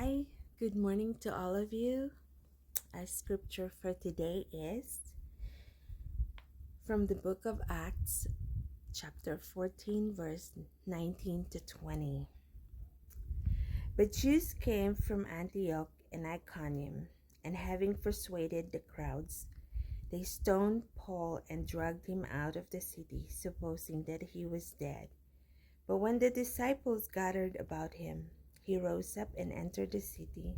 Hi, good morning to all of you. Our scripture for today is from the book of Acts, chapter 14, verse 19 to 20. But Jews came from Antioch and Iconium, and having persuaded the crowds, they stoned Paul and dragged him out of the city, supposing that he was dead. But when the disciples gathered about him, he rose up and entered the city.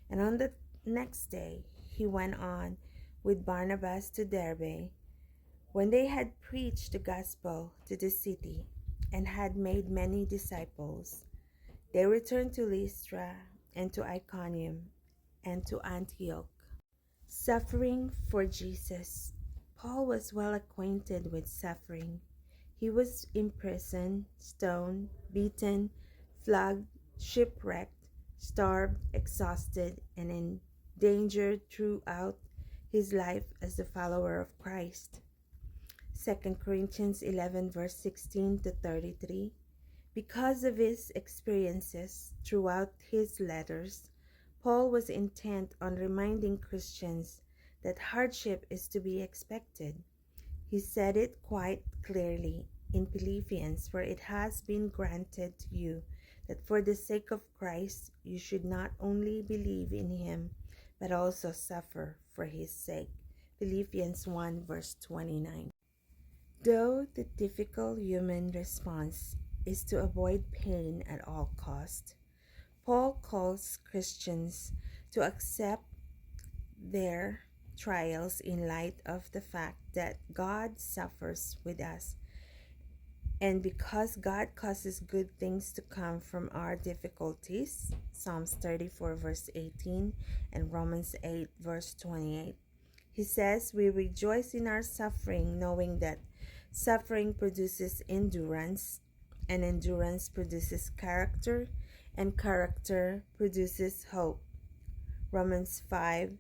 And on the next day he went on with Barnabas to Derbe. When they had preached the gospel to the city and had made many disciples, they returned to Lystra and to Iconium and to Antioch, suffering for Jesus. Paul was well acquainted with suffering. He was imprisoned, stoned, beaten, flogged, shipwrecked, starved, exhausted, and endangered throughout his life as a follower of Christ. 2 Corinthians 11 verse 16 to 33. Because of his experiences throughout his letters, Paul was intent on reminding Christians that hardship is to be expected. He said it quite clearly in Philippians, where it has been granted to you that for the sake of Christ you should not only believe in him, but also suffer for his sake. Philippians 1 verse 29. Though the difficult human response is to avoid pain at all cost, Paul calls Christians to accept their trials in light of the fact that God suffers with us. And because God causes good things to come from our difficulties, Psalms 34 verse 18 and Romans 8 verse 28. He says we rejoice in our suffering, knowing that suffering produces endurance, and endurance produces character, and character produces hope. Romans 5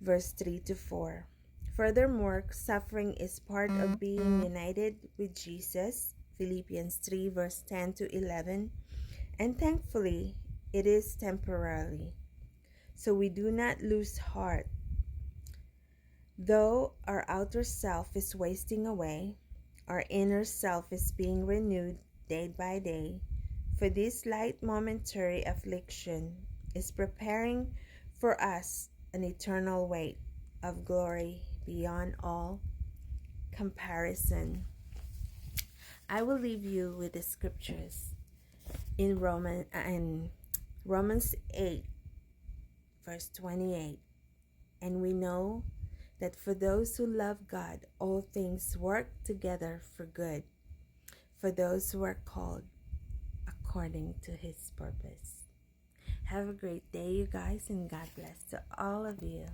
verse 3 to 4. Furthermore, suffering is part of being united with Jesus, Philippians 3 verse 10 to 11, and thankfully, it is temporarily. So we do not lose heart. Though our outer self is wasting away, our inner self is being renewed day by day, for this light momentary affliction is preparing for us an eternal weight of glory beyond all comparison. I will leave you with the scriptures in Romans 8 verse 28. And we know that for those who love God, all things work together for good, for those who are called according to his purpose. Have a great day, you guys, and God bless to all of you.